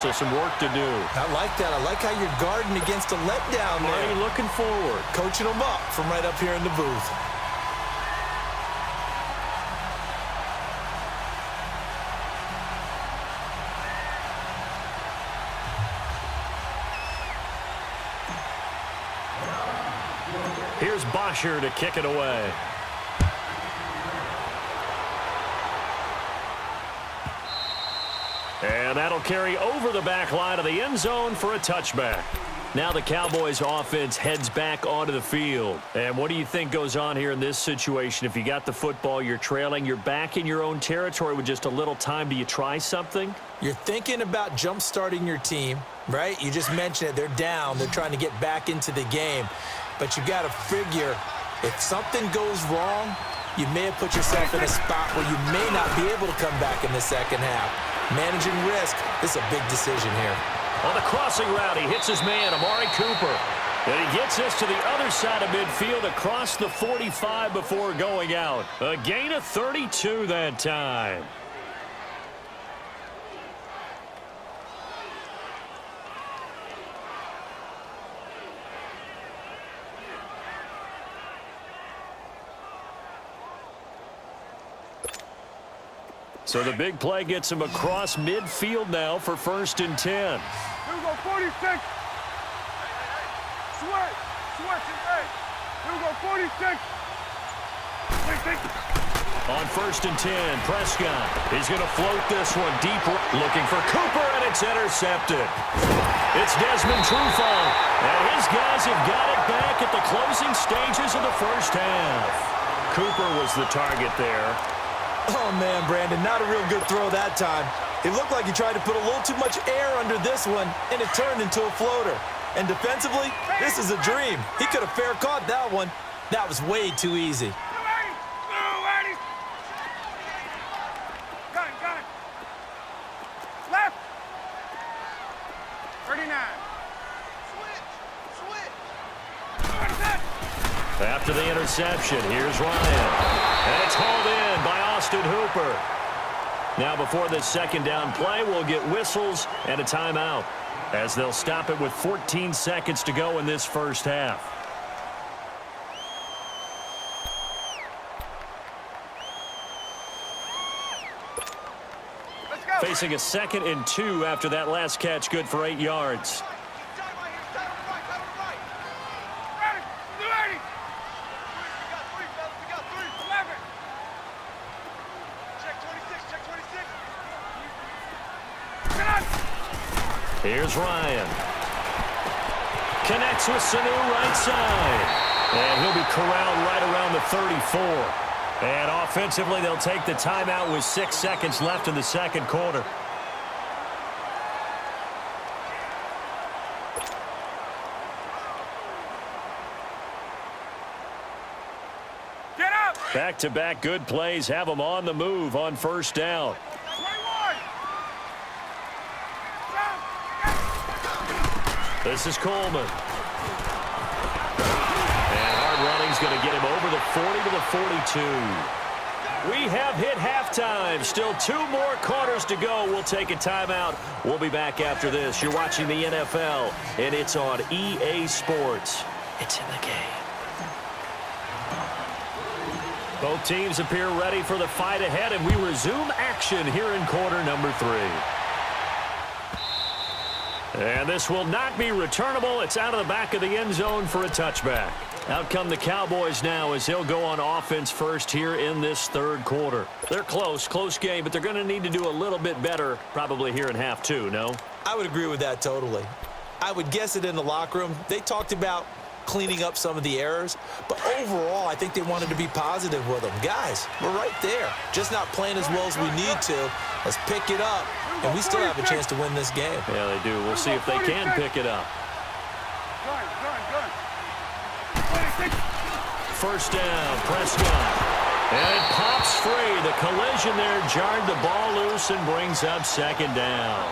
So some work to do. I like that. I like how you're guarding against a letdown there. Marty looking forward. Coaching them up from right up here in the booth. Here's Bosher to kick it away. And that'll carry over the back line of the end zone for a touchback. Now the Cowboys offense heads back onto the field. And what do you think goes on here in this situation? If you got the football, you're trailing, you're back in your own territory with just a little time. Do you try something? You're thinking about jump-starting your team, right? You just mentioned it. They're down. They're trying to get back into the game. But you got to figure if something goes wrong, you may have put yourself in a spot where you may not be able to come back in the second half. Managing risk, this is a big decision here. On the crossing route, he hits his man, Amari Cooper. And he gets us to the other side of midfield across the 45 before going out. A gain of 32 that time. So the big play gets him across midfield now for 1st and 10. Here we go, 46. Switch, hey. Here we go, 46. On 1st and 10, Prescott is going to float this one deep, looking for Cooper, and it's intercepted. It's Desmond Trufant, and his guys have got it back at the closing stages of the first half. Cooper was the target there. Oh, man, Brandon, not a real good throw that time. It looked like he tried to put a little too much air under this one, and it turned into a floater. And defensively, this is a dream. He could have fair caught that one. That was way too easy. Gun. Left. 39. Switch. After the interception, here's Ryan. And it's hauled in by Austin Hooper. Now before this second down play, we'll get whistles and a timeout as they'll stop it with 14 seconds to go in this first half. Let's go. Facing a 2nd and 2 after that last catch, good for 8 yards. Here's Ryan. Connects with Sanu right side. And he'll be corralled right around the 34. And offensively, they'll take the timeout with 6 seconds left in the second quarter. Get up. Back-to-back good plays have them on the move on 1st down. 21. This is Coleman. And hard running's going to get him over the 40 to the 42. We have hit halftime. Still 2 more quarters to go. We'll take a timeout. We'll be back after this. You're watching the NFL, and it's on EA Sports. It's in the game. Both teams appear ready for the fight ahead, and we resume action here in quarter number 3. And this will not be returnable. It's out of the back of the end zone for a touchback. Out come the Cowboys now as they'll go on offense first here in this third quarter. They're close game, but they're going to need to do a little bit better probably here in half 2, no? I would agree with that totally. I would guess it in the locker room. They talked about cleaning up some of the errors, but overall, I think they wanted to be positive with them. Guys, we're right there. Just not playing as well as we need to. Let's pick it up, and we still have a chance to win this game. Yeah, they do. We'll see if they can pick it up. Gun. 1st down, Prescott. And it pops free. The collision there jarred the ball loose and brings up 2nd down.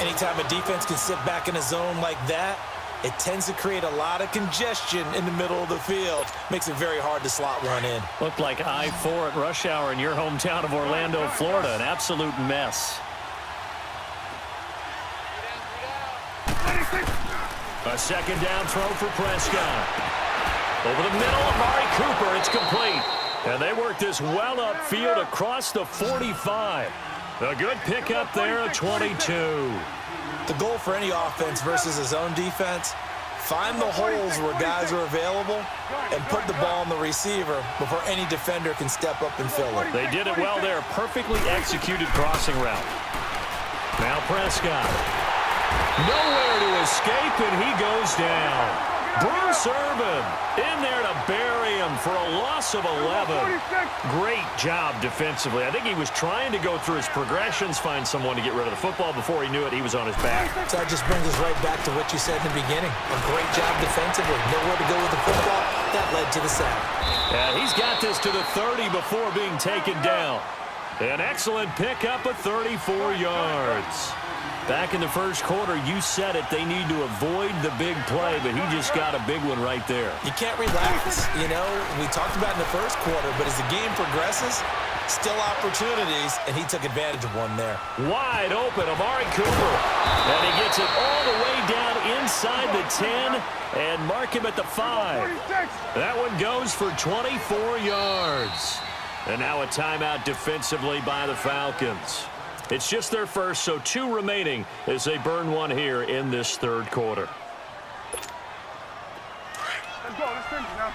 Anytime a defense can sit back in a zone like that, it tends to create a lot of congestion in the middle of the field. Makes it very hard to slot one in. Looked like I-4 at rush hour in your hometown of Orlando, Florida. An absolute mess. A second down throw for Prescott. Over the middle, Amari Cooper. It's complete. And they work this well upfield across the 45. A good pickup there at 22. The goal for any offense versus his own defense, find the holes where guys are available and put the ball on the receiver before any defender can step up and fill it. They did it well there. Perfectly executed crossing route. Now Prescott. Nowhere to escape, and he goes down. Bruce Irvin in there to bury him for a loss of 11. Great job defensively. I think he was trying to go through his progressions, find someone to get rid of the football. Before he knew it, he was on his back. So that just brings us right back to what you said in the beginning. A great job defensively. Nowhere to go with the football. That led to the sack. And he's got this to the 30 before being taken down. An excellent pickup of 34 yards. Back in the first quarter, you said it, they need to avoid the big play, but he just got a big one right there. You can't relax. You know, we talked about in the first quarter, but as the game progresses, still opportunities, and he took advantage of one there. Wide open, Amari Cooper. And he gets it all the way down inside the 10 and mark him at the 5. That one goes for 24 yards. And now a timeout defensively by the Falcons. It's just their first, so 2 remaining as they burn one here in this third quarter. Let's go. Let's finish now.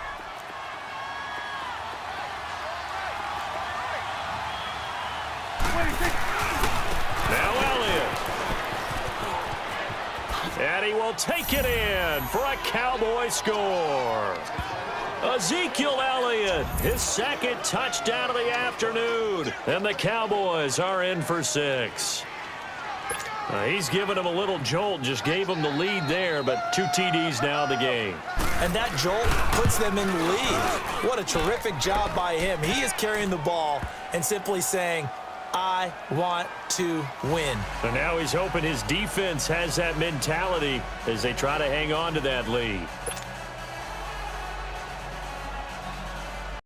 Now Elliott. And he will take it in for a Cowboy score. Ezekiel Elliott, his second touchdown of the afternoon. And the Cowboys are in for 6. He's given him a little jolt, just gave him the lead there, but 2 TDs now in the game. And that jolt puts them in the lead. What a terrific job by him. He is carrying the ball and simply saying, I want to win. And now he's hoping his defense has that mentality as they try to hang on to that lead.